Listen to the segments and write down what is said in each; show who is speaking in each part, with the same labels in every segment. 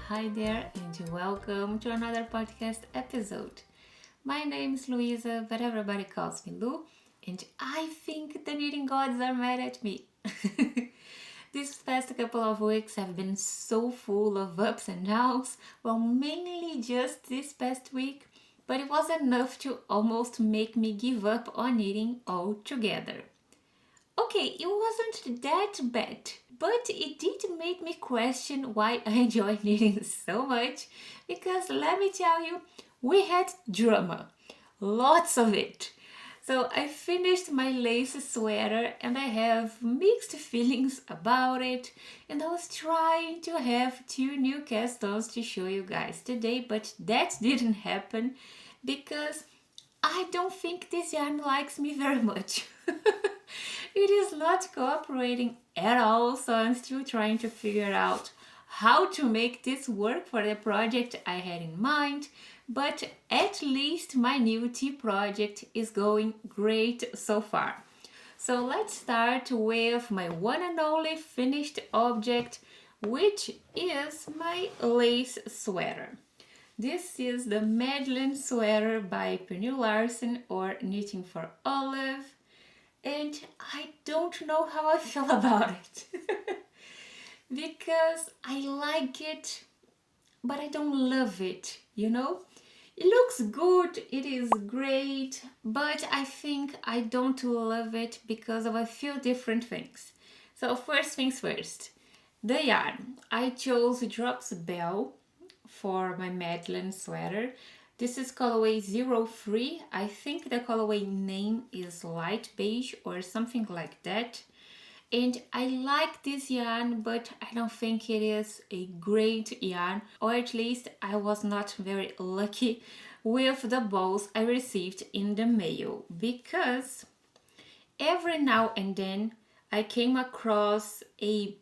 Speaker 1: Hi there, and welcome to another podcast episode. My name is Luisa, but everybody calls me Lu, and I think the knitting gods are mad at me. These past couple of weeks have been so full of ups and downs, well, mainly just this past week, but it was enough to almost make me give up on knitting altogether. Okay, it wasn't that bad, but it did make me question why I enjoy knitting so much because let me tell you, we had drama. Lots of it. So I finished my lace sweater and I have mixed feelings about it, and I was trying to have two new cast ons to show you guys today, but that didn't happen because I don't think this yarn likes me very much. It is not cooperating at all, so I'm still trying to figure out how to make this work for the project I had in mind, but at least my new tea project is going great so far. So let's start with my one and only finished object, which is my lace sweater. This is the Madeleine Sweater by Pernille Larsen, or Knitting for Olive, and I don't know how I feel about it. Because I like it, but I don't love it, you know? It looks good, it is great, but I think I don't love it because of a few different things. So first things first, the yarn. I chose Drops Belle for my Madeleine sweater. This is colorway 03. I think the colorway name is light beige or something like that. And I like this yarn, but I don't think it is a great yarn, or at least I was not very lucky with the balls I received in the mail, because every now and then I came across a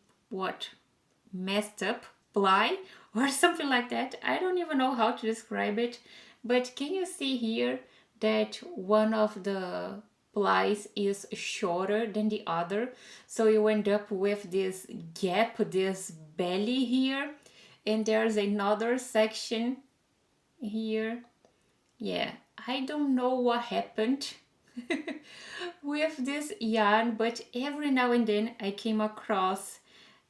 Speaker 1: messed up ply or something like that. I don't even know how to describe it, but can you see here that one of the plies is shorter than the other, so you end up with this gap, this belly here, and there's another section here. Yeah, I don't know what happened with this yarn, but every now and then I came across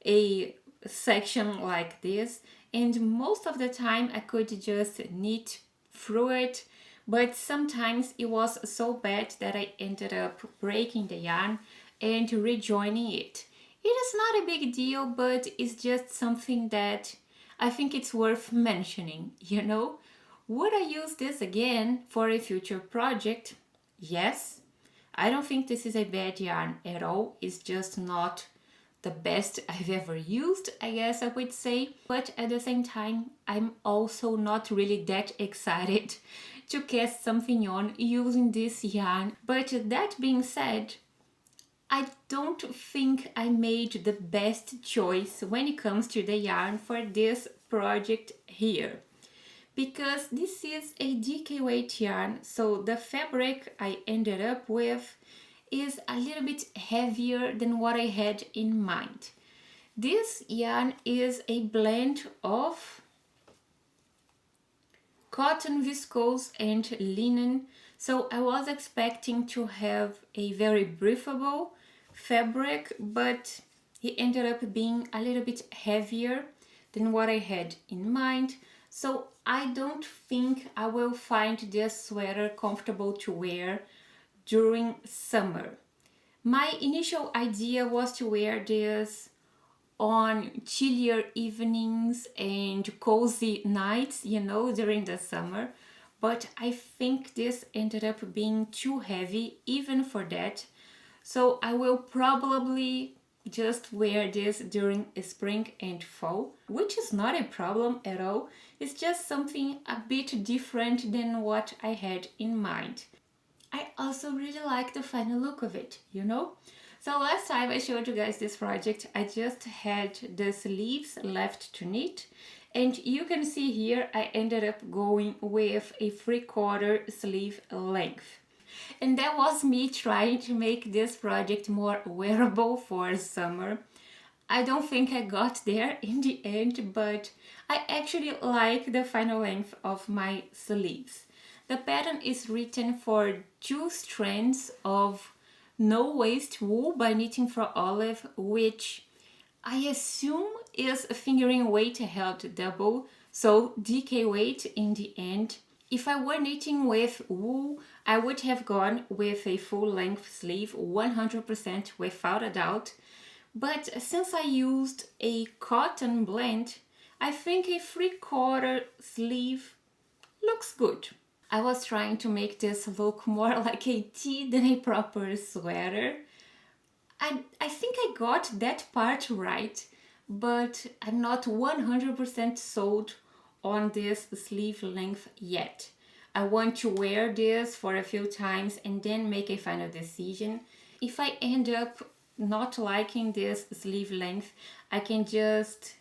Speaker 1: a section like this, and most of the time I could just knit through it, but sometimes it was so bad that I ended up breaking the yarn and rejoining it. It is not a big deal, but it's just something that I think it's worth mentioning, you know? Would I use this again for a future project? Yes. I don't think this is a bad yarn at all. It's just not the best I've ever used, I guess I would say. But at the same time, I'm also not really that excited to cast something on using this yarn. But that being said, I don't think I made the best choice when it comes to the yarn for this project here, because this is a DK weight yarn, so the fabric I ended up with is a little bit heavier than what I had in mind. This yarn is a blend of cotton, viscose and linen, so I was expecting to have a very breathable fabric, but it ended up being a little bit heavier than what I had in mind. So I don't think I will find this sweater comfortable to wear during summer. My initial idea was to wear this on chillier evenings and cozy nights, you know, during the summer, but I think this ended up being too heavy even for that. So I will probably just wear this during spring and fall, which is not a problem at all. It's just something a bit different than what I had in mind. I also really like the final look of it, you know? So last time I showed you guys this project, I just had the sleeves left to knit, and you can see here I ended up going with a 3/4 sleeve length. And that was me trying to make this project more wearable for summer. I don't think I got there in the end, but I actually like the final length of my sleeves. The pattern is written for 2 strands of no waste wool by Knitting for Olive, which I assume is a fingering weight held double, so DK weight in the end. If I were knitting with wool, I would have gone with a full length sleeve 100% without a doubt. But since I used a cotton blend, I think a 3/4 sleeve looks good. I was trying to make this look more like a tee than a proper sweater. I think I got that part right, but I'm not 100% sold on this sleeve length yet. I want to wear this for a few times and then make a final decision. If I end up not liking this sleeve length, I can just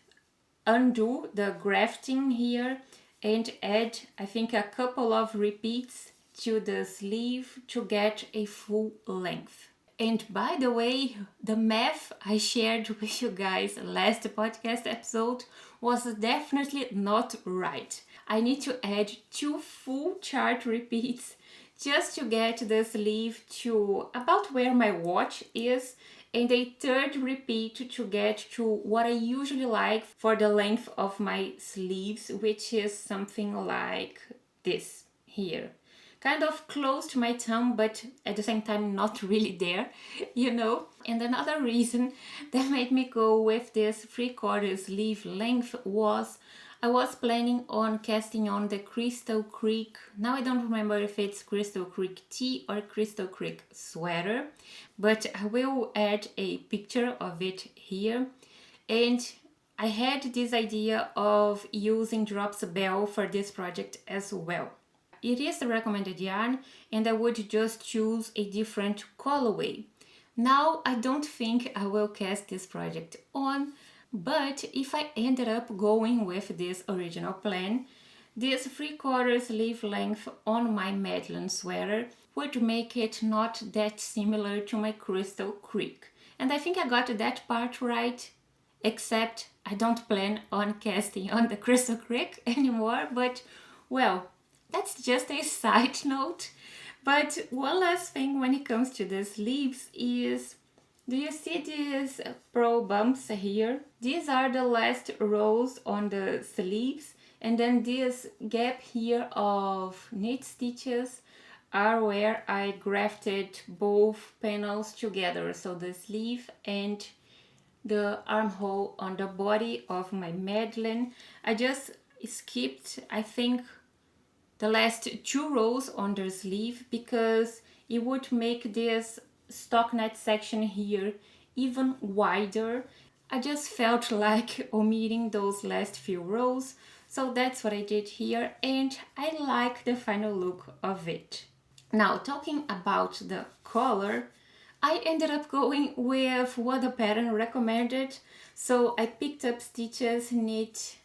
Speaker 1: undo the grafting here and add, I think, a couple of repeats to the sleeve to get a full length. And by the way, the math I shared with you guys last podcast episode was definitely not right. I need to add 2 full chart repeats just to get the sleeve to about where my watch is, and a 3rd repeat to get to what I usually like for the length of my sleeves, which is something like this here. Kind of close to my thumb, but at the same time not really there, you know. And another reason that made me go with this 3/4 sleeve length was I was planning on casting on the Crystal Creek. Now I don't remember if it's Crystal Creek Tee or Crystal Creek Sweater, but I will add a picture of it here. And I had this idea of using Drops Belle for this project as well. It is the recommended yarn, and I would just choose a different colorway. Now I don't think I will cast this project on, but if I ended up going with this original plan, this 3/4 sleeve length on my Madeleine Sweater would make it not that similar to my Crystal Creek. And I think I got that part right, except I don't plan on casting on the Crystal Creek anymore, but well, that's just a side note. But one last thing when it comes to the sleeves is, do you see these pearl bumps here? These are the last rows on the sleeves, and then this gap here of knit stitches are where I grafted both panels together, so the sleeve and the armhole on the body of my Madeleine. I just skipped, I think, the last 2 rows on the sleeve because it would make this stockinette section here even wider. I just felt like omitting those last few rows, so that's what I did here, and I like the final look of it. Now, talking about the color, I ended up going with what the pattern recommended, so I picked up stitches, knit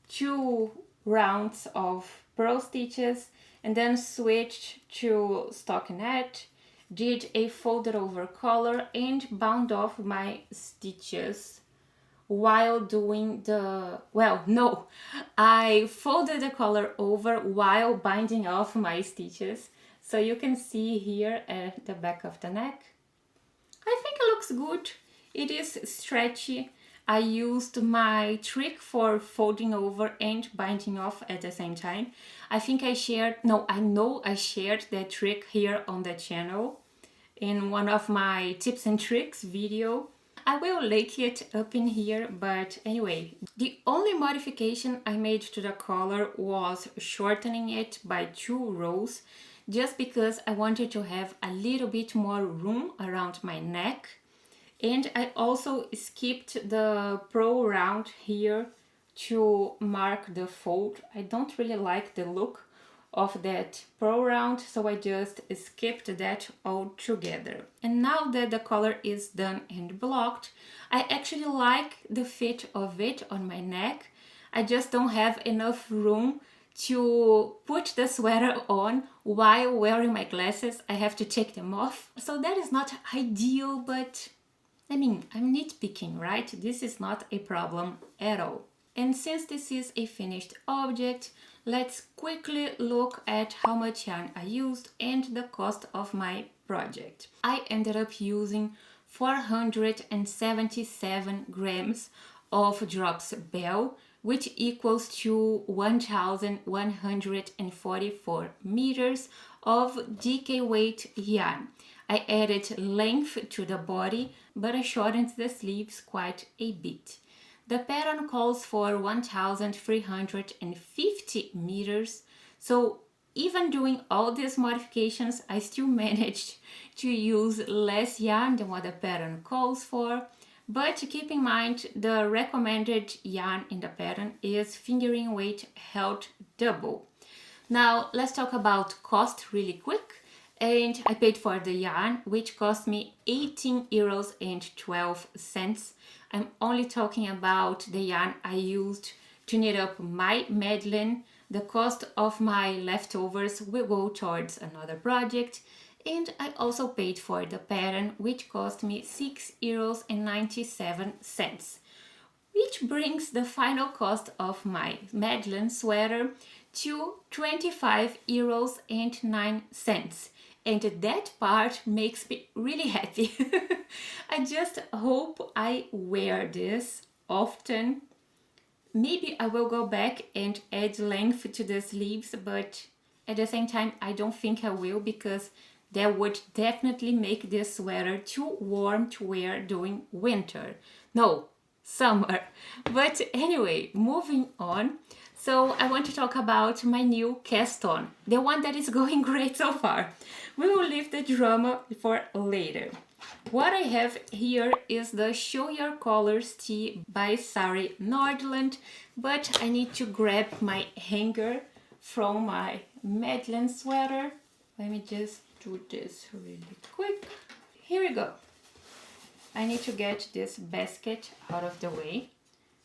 Speaker 1: 2 rounds of purl stitches, and then switched to stockinette, did a folded over collar, and bound off my stitches while doing the, well, no, I folded the collar over while binding off my stitches, so you can see here at the back of the neck. I think it looks good. It is stretchy. I used my trick for folding over and binding off at the same time. I think I shared, no, I know I shared that trick here on the channel in one of my tips and tricks video. I will link it up in here, but anyway, the only modification I made to the collar was shortening it by 2 rows, just because I wanted to have a little bit more room around my neck. And I also skipped the purl round here to mark the fold. I don't really like the look of that purl round, so I just skipped that altogether. And now that the collar is done and blocked, I actually like the fit of it on my neck. I just don't have enough room to put the sweater on while wearing my glasses. I have to take them off. So that is not ideal, but I mean, I'm nitpicking, right? This is not a problem at all. And since this is a finished object, let's quickly look at how much yarn I used and the cost of my project. I ended up using 477 grams of drops Belle, which equals to 1,144 meters of DK weight yarn. I added length to the body, but I shortened the sleeves quite a bit. The pattern calls for 1,350 meters, so even doing all these modifications, I still managed to use less yarn than what the pattern calls for. But keep in mind, the recommended yarn in the pattern is fingering weight held double. Now let's talk about cost really quick. And I paid for the yarn, which cost me 18 euros and 12 cents. I'm only talking about the yarn I used to knit up my Madeleine. The cost of my leftovers will go towards another project. And I also paid for the pattern, which cost me 6 euros and 97 cents. Which brings the final cost of my Madeleine sweater to 25 euros and 9 cents. And that part makes me really happy. I just hope I wear this often. Maybe I will go back and add length to the sleeves, but at the same time I don't think I will, because that would definitely make this sweater too warm to wear during winter. No, summer. But anyway, moving on. So I want to talk about my new cast on, the one that is going great so far. We will leave the drama for later. What I have here is the Show Your Colors Tee by Sari Nordlund, but I need to grab my hanger from my Madeleine sweater. Let me just do this really quick. Here we go. I need to get this basket out of the way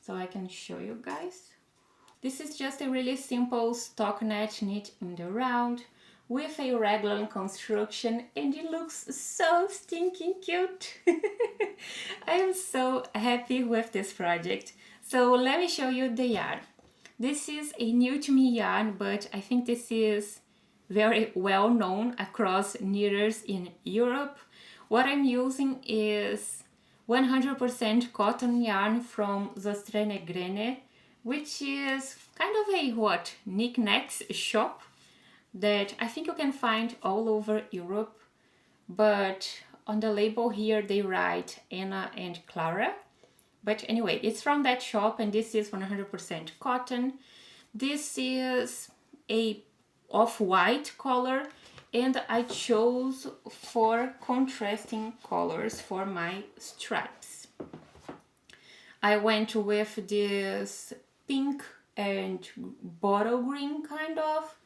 Speaker 1: so I can show you guys. This is just a really simple stockinette knit in the round with a raglan construction, and it looks so stinking cute. I am so happy with this project. So let me show you the yarn. This is a new to me yarn, but I think this is very well known across knitters in Europe. What I'm using is 100% cotton yarn from Søstrene Grene, which is kind of a knickknacks shop that I think you can find all over Europe, but on the label here they write Anna and Clara. But anyway, it's from that shop, and this is 100% cotton. This is a off-white color, and I chose 4 contrasting colors for my stripes. I went with this pink and bottle green kind of,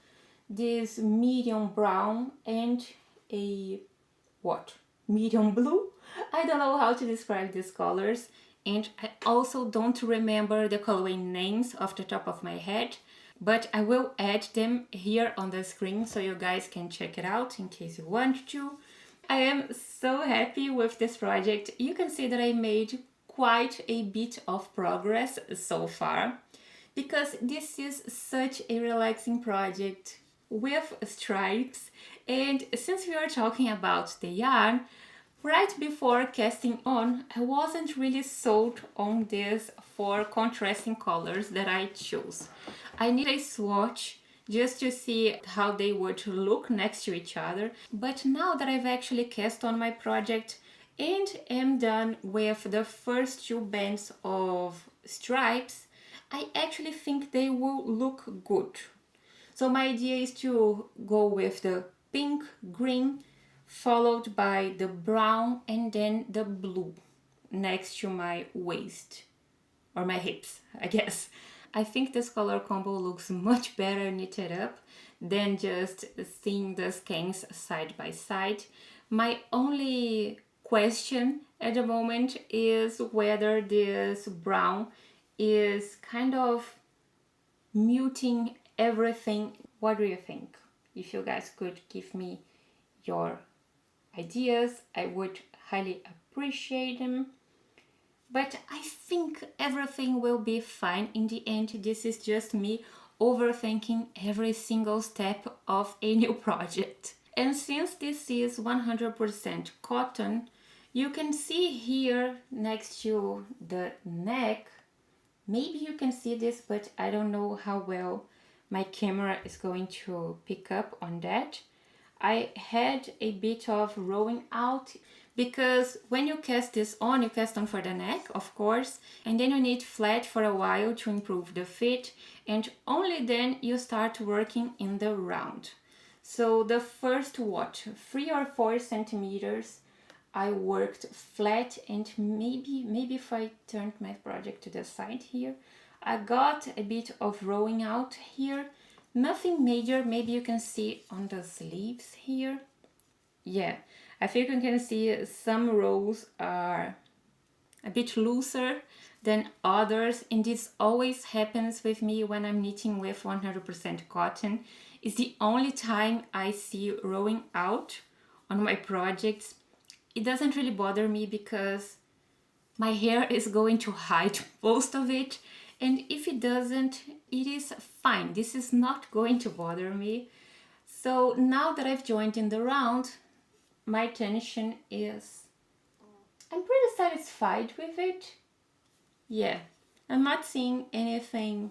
Speaker 1: this medium brown, and a medium blue. I don't know how to describe these colors, and I also don't remember the colorway names off the top of my head, but I will add them here on the screen so you guys can check it out in case you want to. I am so happy with this project. You can see that I made quite a bit of progress so far, because this is such a relaxing project with stripes. And since we are talking about the yarn, right before casting on, I wasn't really sold on these 4 contrasting colors that I chose. I need a swatch just to see how they would look next to each other. But now that I've actually cast on my project and am done with the first 2 bands of stripes, I actually think they will look good. So my idea is to go with the pink, green, followed by the brown, and then the blue next to my waist, or my hips, I guess. I think this color combo looks much better knitted up than just seeing the skeins side by side. My only question at the moment is whether this brown is kind of muting everything. What do you think? If you guys could give me your ideas, I would highly appreciate them. But I think everything will be fine in the end. This is just me overthinking every single step of a new project. And since this is 100% cotton, you can see here next to the neck, maybe you can see this, but I don't know how well my camera is going to pick up on that. I had a bit of rowing out because when you cast this on, you cast on for the neck, of course, and then you need flat for a while to improve the fit, and only then you start working in the round. So the first 3 or 4 centimeters I worked flat, and maybe if I turned my project to the side here, I got a bit of rowing out here. Nothing major, maybe you can see on the sleeves here. Yeah, I think you can see some rows are a bit looser than others, and this always happens with me when I'm knitting with 100% cotton. It's the only time I see rowing out on my projects. It doesn't really bother me because my hair is going to hide most of it, and if it doesn't, it is fine. This is not going to bother me. So now that I've joined in the round, my tension is, I'm pretty satisfied with it. Yeah, I'm not seeing anything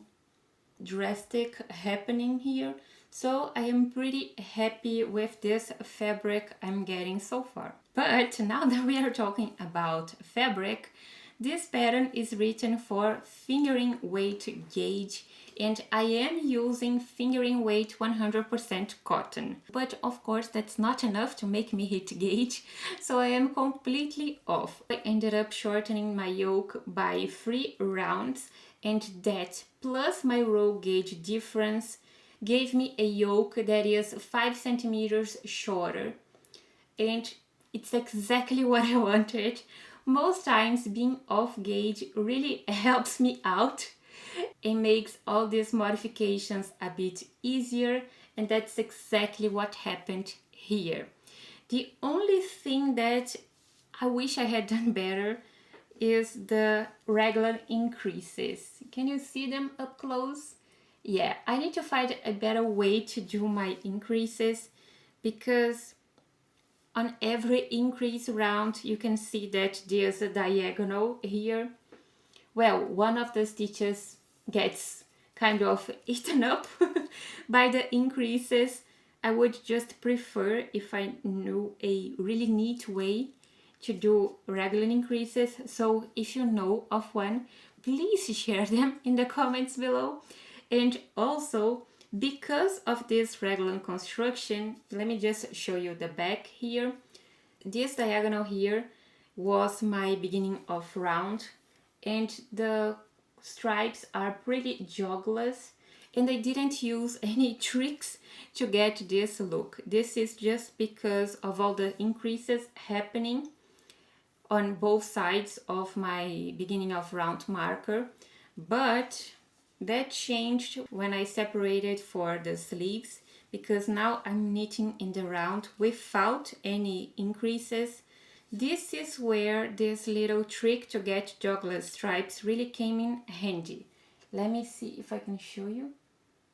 Speaker 1: drastic happening here, so I am pretty happy with this fabric I'm getting so far. But now that we are talking about fabric, this pattern is written for fingering weight gauge, and I am using fingering weight 100% cotton. But of course that's not enough to make me hit gauge, so I am completely off. I ended up shortening my yoke by 3 rounds, and that plus my row gauge difference gave me a yoke that is 5 centimeters shorter, and it's exactly what I wanted. Most times being off gauge really helps me out. It makes all these modifications a bit easier, and that's exactly what happened here. The only thing that I wish I had done better is the raglan increases. Can you see them up close? Yeah, I need to find a better way to do my increases, because on every increase round you can see that there's a diagonal here. Well, one of the stitches gets kind of eaten up by the increases. I would just prefer if I knew a really neat way to do raglan increases. So if you know of one, please share them in the comments below. And also, because of this raglan construction, let me just show you the back here. This diagonal here was my beginning of round, and the stripes are pretty jogless, and I didn't use any tricks to get this look. This is just because of all the increases happening on both sides of my beginning of round marker. But that changed when I separated for the sleeves, because now I'm knitting in the round without any increases. This is where this little trick to get jogless stripes really came in handy. Let me see if I can show you.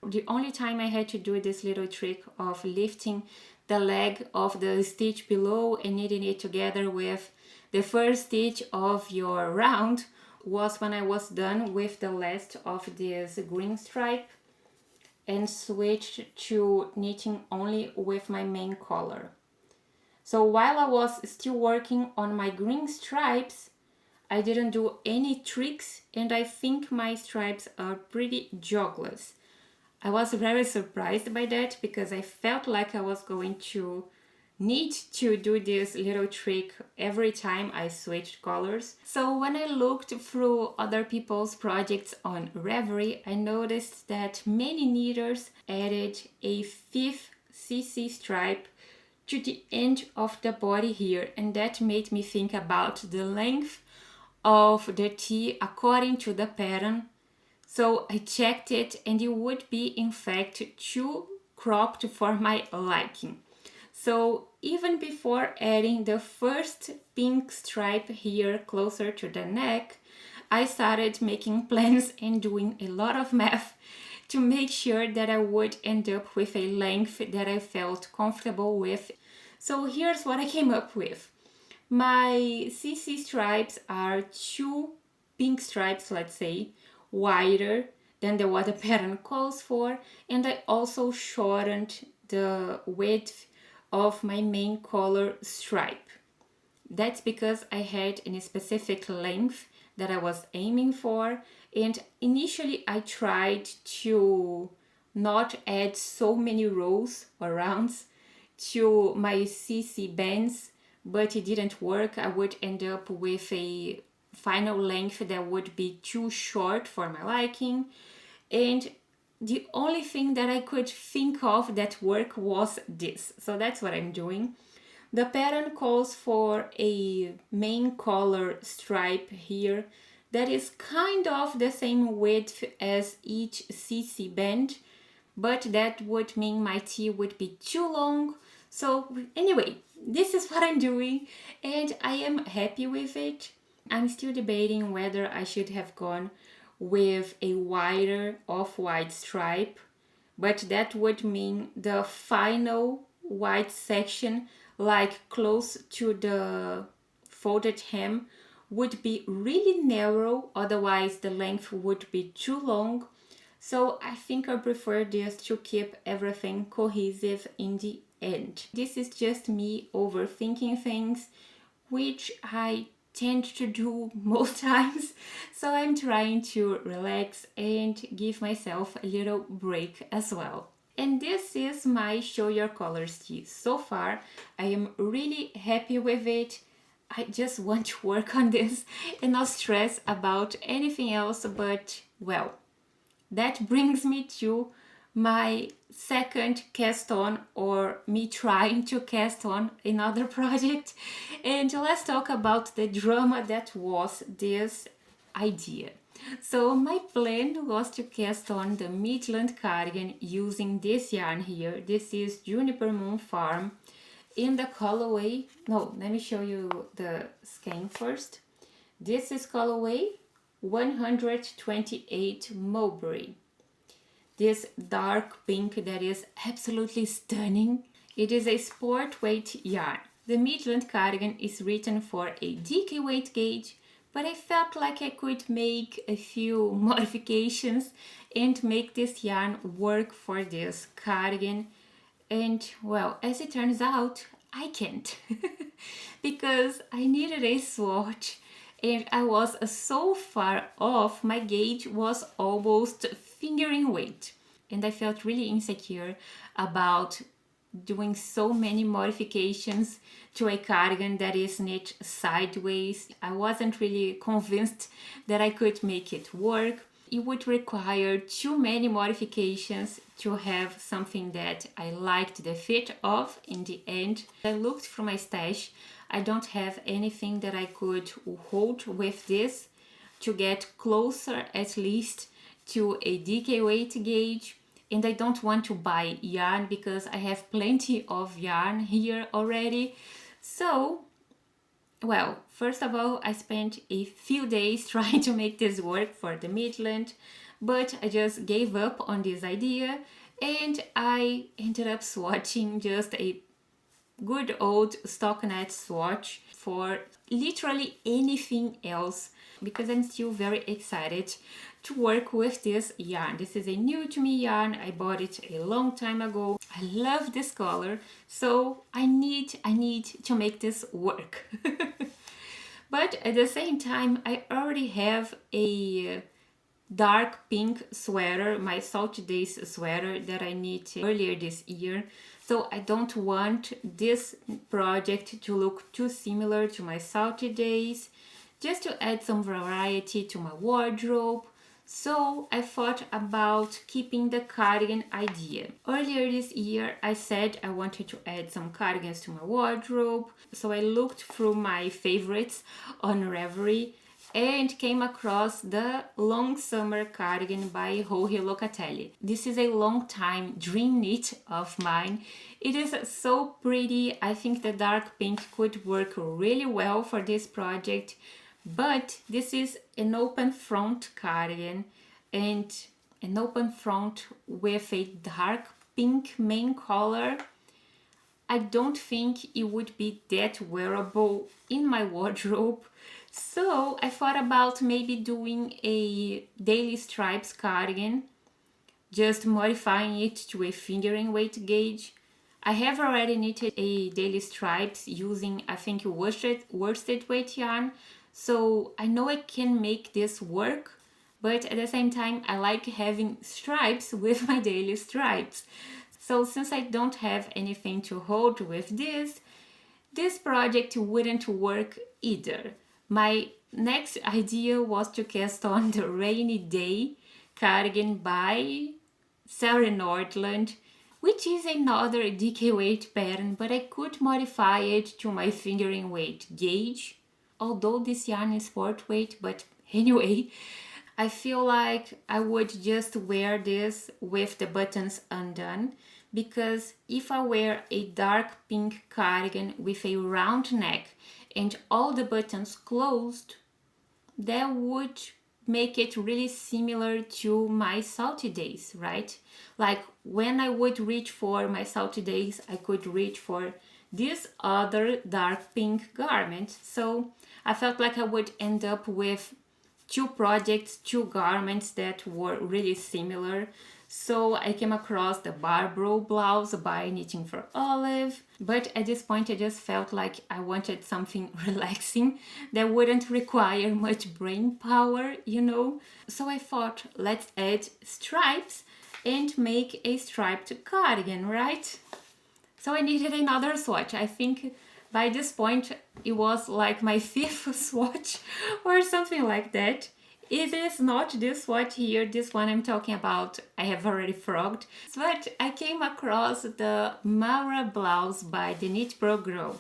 Speaker 1: The only time I had to do this little trick of lifting the leg of the stitch below and knitting it together with the first stitch of your round was when I was done with the last of this green stripe and switched to knitting only with my main color. So while I was still working on my green stripes, I didn't do any tricks, and I think my stripes are pretty jogless. I was very surprised by that, because I felt like I was going to need to do this little trick every time I switched colors. So when I looked through other people's projects on Ravelry, I noticed that many knitters added a 5th cc stripe to the end of the body here, and that made me think about the length of the tee according to the pattern. So I checked it, and it would be in fact too cropped for my liking. So even before adding the first pink stripe here closer to the neck, I started making plans and doing a lot of math to make sure that I would end up with a length that I felt comfortable with. So here's what I came up with. My CC stripes are 2 pink stripes, let's say, wider than what the pattern calls for, and I also shortened the width of my main color stripe. That's because I had a specific length that I was aiming for, and initially I tried to not add so many rows or rounds to my CC bands, but it didn't work. I would end up with a final length that would be too short for my liking, and the only thing that I could think of that worked was this. So that's what I'm doing. The pattern calls for a main color stripe here that is kind of the same width as each CC band, but that would mean my tee would be too long. So anyway, this is what I'm doing and I am happy with it. I'm still debating whether I should have gone with a wider off-white stripe, but that would mean the final white section, like close to the folded hem, would be really narrow, otherwise the length would be too long. So I think I prefer this to keep everything cohesive in the end. This is just me overthinking things, which I tend to do most times, so I'm trying to relax and give myself a little break as well. And this is my Show Your Colors tee. So far, I am really happy with it. I just want to work on this and not stress about anything else, but well, that brings me to my second cast on, or me trying to cast on another project, and let's talk about the drama that was this idea. So my plan was to cast on the Midland Cardigan using this yarn here. This is Juniper Moon Farm in the colorway, no, let me show you the skein first. This is colorway 128 Mulberry. This dark pink that is absolutely stunning. It is a sport weight yarn. The Midland Cardigan is written for a DK weight gauge, but I felt like I could make a few modifications and make this yarn work for this cardigan. And well, as it turns out, I can't because I needed a swatch and I was so far off, my gauge was almost fingering weight. And I felt really insecure about doing so many modifications to a cardigan that is knit sideways. I wasn't really convinced that I could make it work. It would require too many modifications to have something that I liked the fit of in the end. I looked through my stash. I don't have anything that I could hold with this to get closer at least to a DK weight gauge. And I don't want to buy yarn because I have plenty of yarn here already. So, well, first of all, I spent a few days trying to make this work for the Midland, but I just gave up on this idea and I ended up swatching just a good old stockinette swatch for literally anything else because I'm still very excited to work with this yarn. This is a new to me yarn. I bought it a long time ago. I love this color, so I need to make this work. But at the same time, I already have a dark pink sweater, my Salty Days sweater that I knit earlier this year. So I don't want this project to look too similar to my Salty Days, just to add some variety to my wardrobe. So I thought about keeping the cardigan idea. Earlier this year, I said I wanted to add some cardigans to my wardrobe. So I looked through my favorites on Ravelry and came across the Long Summer Cardigan by Joji Locatelli. This is a long time dream knit of mine. It is so pretty. I think the dark pink could work really well for this project, but this is an open front cardigan and an open front with a dark pink main color. I don't think it would be that wearable in my wardrobe. So I thought about maybe doing a daily stripes cardigan, just modifying it to a fingering weight gauge. I have already knitted a daily stripes using, I think, worsted weight yarn, so I know I can make this work, but at the same time I like having stripes with my daily stripes. So since I don't have anything to hold with this project wouldn't work either. My next idea was to cast on the Rainy Day cardigan by Sari Nordlund, which is another DK weight pattern, but I could modify it to my fingering weight gauge, although this yarn is sport weight, but anyway, I feel like I would just wear this with the buttons undone, because if I wear a dark pink cardigan with a round neck and all the buttons closed, that would make it really similar to my salty days, right? Like when I would reach for my salty days, I could reach for this other dark pink garment. So I felt like I would end up with two projects, two garments that were really similar. So I came across the Barbaro blouse by Knitting for Olive, but at this point I just felt like I wanted something relaxing that wouldn't require much brain power, you know. So I thought, let's add stripes and make a striped cardigan, right? So I needed another swatch. I think by this point it was like my fifth swatch or something like that. It is not this swatch here, this one I'm talking about, I have already frogged. But I came across the Maura blouse by the Knit Pro Grow.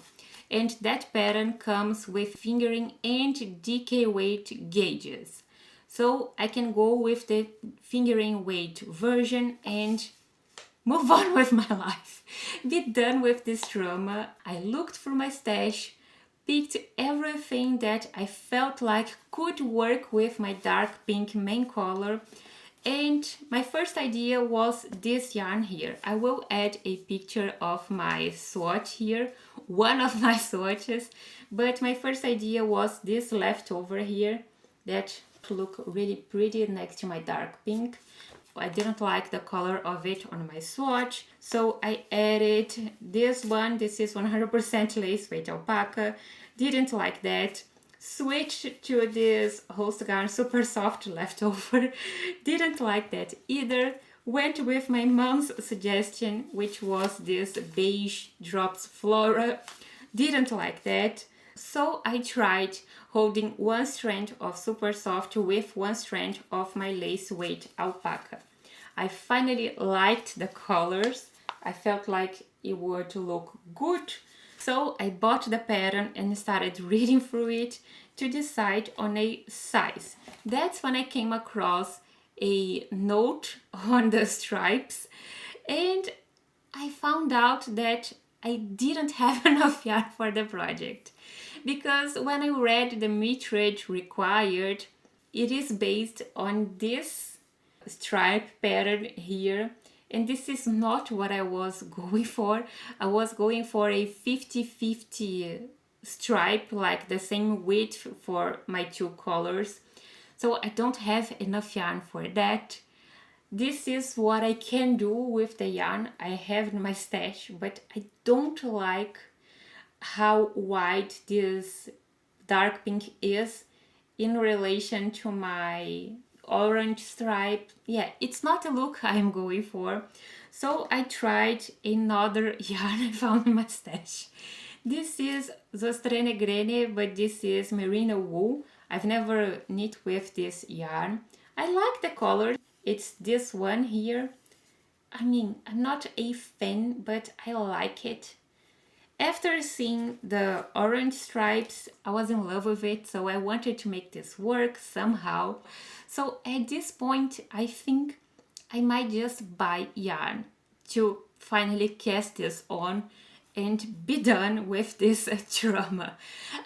Speaker 1: And that pattern comes with fingering and DK weight gauges. So I can go with the fingering weight version and move on with my life. Be done with this drama. I looked for my stash, picked everything that I felt like could work with my dark pink main color, and my first idea was this yarn here. I will add a picture of my swatch here, one of my swatches, but my first idea was this leftover here that look really pretty next to my dark pink. I didn't like the color of it on my swatch, so I added this one. This is 100% lace weight alpaca. Didn't like that. Switched to this Host Garn super soft leftover. Didn't like that either. Went with my mom's suggestion, which was this beige drops flora. Didn't like that. So I tried holding one strand of super soft with one strand of my lace weight alpaca. I finally liked the colors. I felt like it would look good. So I bought the pattern and started reading through it to decide on a size. That's when I came across a note on the stripes, and I found out that I didn't have enough yarn for the project. Because when I read the meterage required, it is based on this stripe pattern here, and this is not what I was going for. I was going for a 50-50 stripe, like the same width for my two colors. So I don't have enough yarn for that. This is what I can do with the yarn I have in my stash, but I don't like how wide this dark pink is in relation to my orange stripe. Yeah, it's not a look I'm going for. So I tried another yarn I found in my stash. This is Søstrene Grene, but this is merino wool. I've never knit with this yarn. I like the color. It's this one here. I mean, I'm not a fan, but I like it. After seeing the orange stripes, I was in love with it, so I wanted to make this work somehow. So at this point, I think I might just buy yarn to finally cast this on and be done with this drama.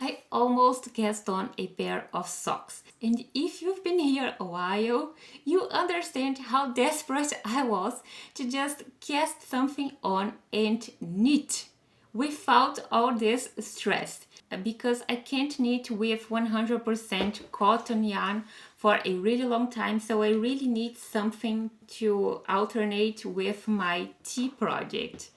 Speaker 1: I almost cast on a pair of socks. And if you've been here a while, you understand how desperate I was to just cast something on and knit without all this stress, because I can't knit with 100% cotton yarn for a really long time, so I really need something to alternate with my tea project.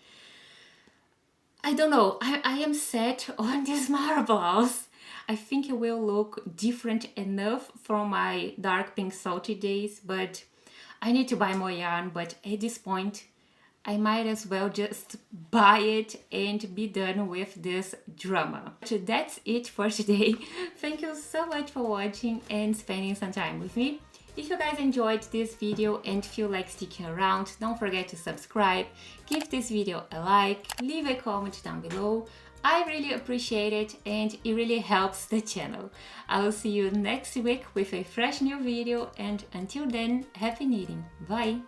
Speaker 1: I don't know, I am set on this marbles. I think it will look different enough from my dark pink salty days, but I need to buy more yarn. But at this point, I might as well just buy it and be done with this drama. So that's it for today. Thank you so much for watching and spending some time with me. If you guys enjoyed this video and feel like sticking around, don't forget to subscribe, give this video a like, leave a comment down below. I really appreciate it and it really helps the channel. I will see you next week with a fresh new video, and until then, happy knitting. Bye!